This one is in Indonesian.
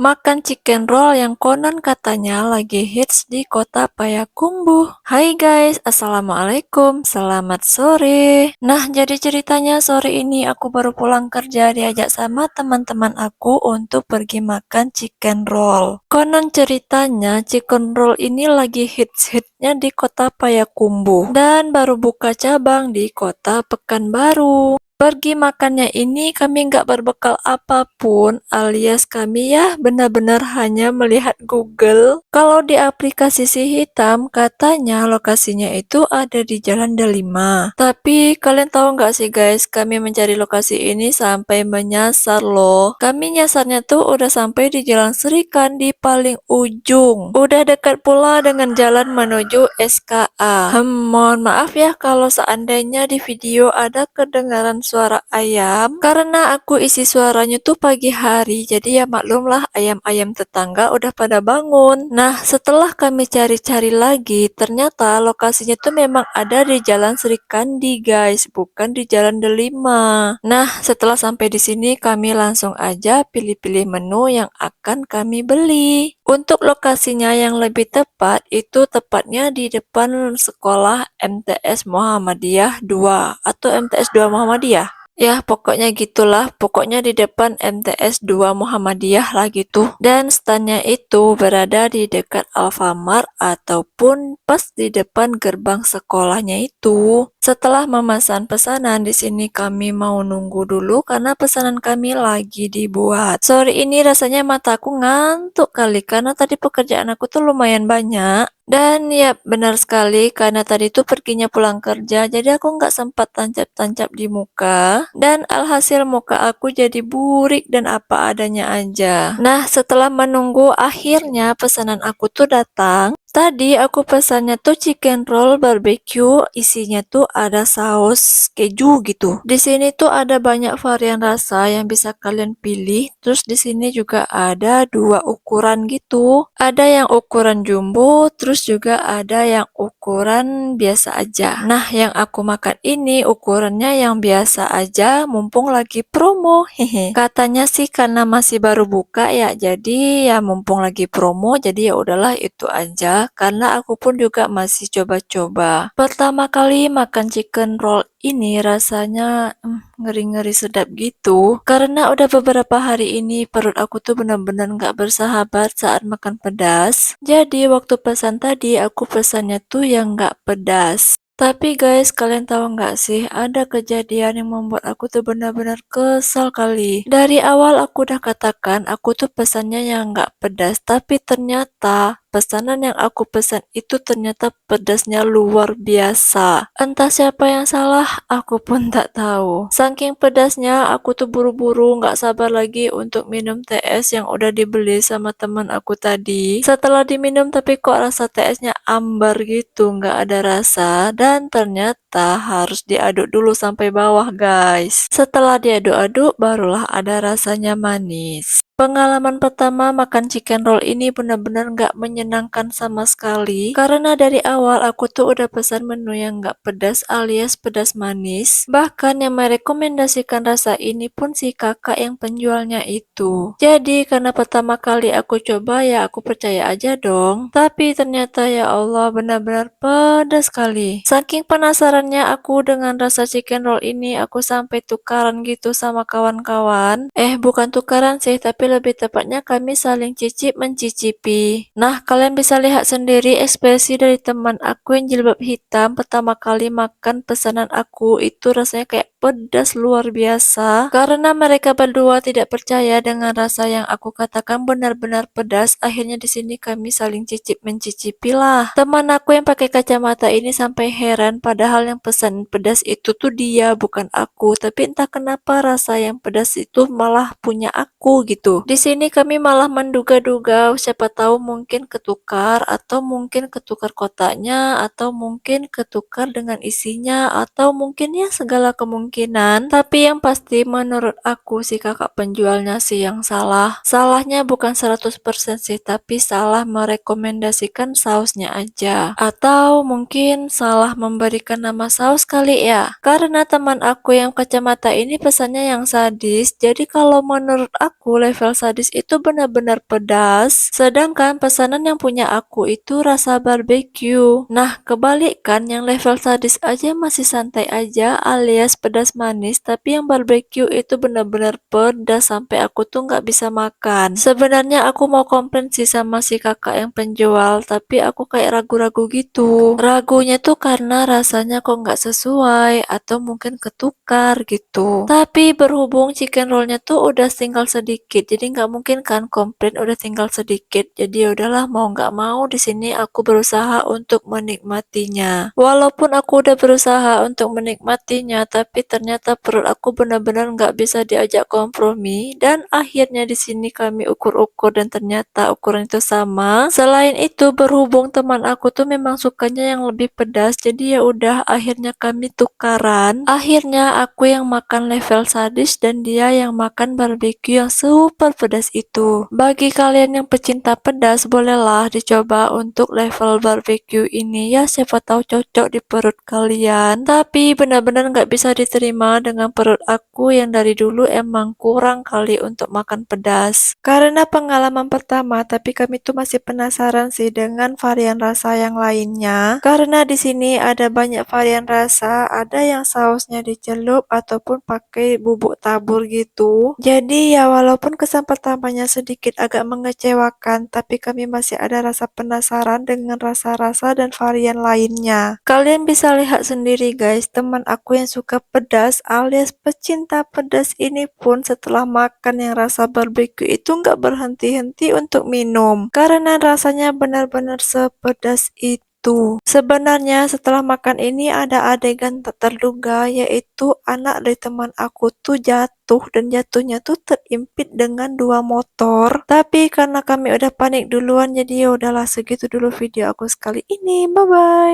Makan chicken roll yang konon katanya lagi hits di kota Payakumbuh. Hai guys, assalamualaikum, selamat sore. Nah, jadi ceritanya sore ini aku baru pulang kerja diajak sama teman-teman aku untuk pergi makan chicken roll. Konon ceritanya chicken roll ini lagi hits-hitnya di kota Payakumbuh dan baru buka cabang di kota Pekanbaru. Pergi makannya ini kami nggak berbekal apapun, alias kami ya benar-benar hanya melihat Google. Kalau di aplikasi si hitam katanya lokasinya itu ada di Jalan Delima. Tapi kalian tahu nggak sih guys, kami mencari lokasi ini sampai menyasar loh. Kami nyasarnya tuh udah sampai di Jalan Serikan di paling ujung. Udah dekat pula dengan jalan menuju SKA. Mohon maaf ya kalau seandainya di video ada kedengaran suara ayam, karena aku isi suaranya tuh pagi hari, jadi ya maklumlah ayam-ayam tetangga udah pada bangun. Nah, setelah kami cari-cari lagi, ternyata lokasinya tuh memang ada di Jalan Serikandi guys, bukan di Jalan Delima. Nah, setelah sampai di sini kami langsung aja pilih-pilih menu yang akan kami beli. Untuk lokasinya yang lebih tepat, itu tepatnya di depan sekolah MTS Muhammadiyah 2 atau MTS 2 Muhammadiyah. Ya, pokoknya gitulah. Pokoknya di depan MTS 2 Muhammadiyah lah gitu. Dan standnya itu berada di dekat Alfamart ataupun pas di depan gerbang sekolahnya itu. Setelah memesan pesanan, di sini kami mau nunggu dulu karena pesanan kami lagi dibuat. Sore ini rasanya mataku ngantuk kali karena tadi pekerjaan aku tuh lumayan banyak. Dan ya benar sekali karena tadi tuh perginya pulang kerja jadi aku nggak sempat tancap-tancap di muka dan alhasil muka aku jadi burik dan apa adanya aja. Nah, setelah menunggu akhirnya pesanan aku tuh datang. Tadi aku pesannya tuh chicken roll barbecue, isinya tuh ada saus keju gitu. Di sini tuh ada banyak varian rasa yang bisa kalian pilih. Terus di sini juga ada dua ukuran gitu. Ada yang ukuran jumbo, terus juga ada yang ukuran biasa aja. Nah, yang aku makan ini ukurannya yang biasa aja, mumpung lagi promo. Hehe. Katanya sih karena masih baru buka ya, jadi ya mumpung lagi promo, jadi ya udahlah itu aja. Karena aku pun juga masih coba-coba. Pertama kali makan chicken roll ini rasanya ngeri-ngeri sedap gitu. Karena udah beberapa hari ini perut aku tuh benar-benar nggak bersahabat saat makan pedas. Jadi waktu pesan tadi aku pesannya tuh yang nggak pedas. Tapi guys, kalian tahu nggak sih, ada kejadian yang membuat aku tuh benar-benar kesal kali. Dari awal aku udah katakan, aku tuh pesannya yang nggak pedas, tapi ternyata pesanan yang aku pesan itu ternyata pedasnya luar biasa. Entah siapa yang salah, aku pun tak tahu. Saking pedasnya, aku tuh buru-buru nggak sabar lagi untuk minum TS yang udah dibeli sama teman aku tadi. Setelah diminum tapi kok rasa TS-nya ambar gitu, nggak ada rasa. Dan ternyata harus diaduk dulu sampai bawah guys. Setelah diaduk-aduk, barulah ada rasanya manis. Pengalaman pertama makan chicken roll ini benar-benar nggak menyenangkan sama sekali. Karena dari awal aku tuh udah pesan menu yang nggak pedas alias pedas manis. Bahkan yang merekomendasikan rasa ini pun si kakak yang penjualnya itu. Jadi karena pertama kali aku coba ya aku percaya aja dong. Tapi ternyata ya Allah benar-benar pedas sekali. Saking penasarannya aku dengan rasa chicken roll ini aku sampai tukaran gitu sama kawan-kawan. Bukan tukaran sih tapi lebih tepatnya kami saling cicip mencicipi. Nah, kalian bisa lihat sendiri ekspresi dari teman aku yang jilbab hitam pertama kali makan pesanan aku itu rasanya kayak pedas luar biasa. Karena mereka berdua tidak percaya dengan rasa yang aku katakan benar-benar pedas, akhirnya di sini kami saling cicip mencicipi lah. Teman aku yang pakai kacamata ini sampai heran padahal yang pesan pedas itu tuh dia bukan aku, tapi entah kenapa rasa yang pedas itu malah punya aku gitu. Di sini kami malah menduga-duga siapa tahu mungkin ketukar atau mungkin ketukar kotaknya atau mungkin ketukar dengan isinya atau mungkin ya segala kemungkinan kemungkinan, tapi yang pasti menurut aku si kakak penjualnya sih yang salah. Salahnya bukan 100% sih, tapi salah merekomendasikan sausnya aja. Atau mungkin salah memberikan nama saus kali ya. Karena teman aku yang kacamata ini pesannya yang sadis, jadi kalau menurut aku level sadis itu benar-benar pedas, sedangkan pesanan yang punya aku itu rasa barbecue. Nah, kebalik kan, yang level sadis aja masih santai aja alias pedas manis, tapi yang barbecue itu benar-benar pedas sampai aku tuh nggak bisa makan. Sebenarnya aku mau komplain sih sama si kakak yang penjual, tapi aku kayak ragu-ragu gitu. Ragunya tuh karena rasanya kok nggak sesuai atau mungkin ketukar gitu. Tapi berhubung chicken rollnya tuh udah tinggal sedikit, jadi nggak mungkin kan komplain udah tinggal sedikit. Jadi ya udahlah, mau nggak mau di sini aku berusaha untuk menikmatinya. Walaupun aku udah berusaha untuk menikmatinya, tapi ternyata perut aku benar-benar nggak bisa diajak kompromi. Dan akhirnya di sini kami ukur-ukur dan ternyata ukuran itu sama. Selain itu, berhubung teman aku tuh memang sukanya yang lebih pedas, jadi ya udah akhirnya kami tukaran. Akhirnya aku yang makan level sadis dan dia yang makan barbecue yang super pedas itu. Bagi kalian yang pecinta pedas, bolehlah dicoba untuk level barbecue ini ya, siapa tahu cocok di perut kalian. Tapi benar-benar nggak bisa diterima dengan perut aku yang dari dulu emang kurang kali untuk makan pedas. Karena pengalaman pertama, tapi kami tuh masih penasaran sih dengan varian rasa yang lainnya. Karena di sini ada banyak varian rasa, ada yang sausnya dicelup ataupun pakai bubuk tabur gitu. Jadi ya walaupun kesan pertamanya sedikit agak mengecewakan, tapi kami masih ada rasa penasaran dengan rasa-rasa dan varian lainnya. Kalian bisa lihat sendiri guys, teman aku yang suka pedas alias pecinta pedas ini pun setelah makan yang rasa barbecue itu nggak berhenti-henti untuk minum. Karena rasanya benar-benar sepedas itu. Sebenarnya setelah makan ini ada adegan tak terduga, yaitu anak dari teman aku tuh jatuh dan jatuhnya tuh terimpit dengan dua motor. Tapi karena kami udah panik duluan, jadi ya udahlah, segitu dulu video aku sekali ini. Bye bye.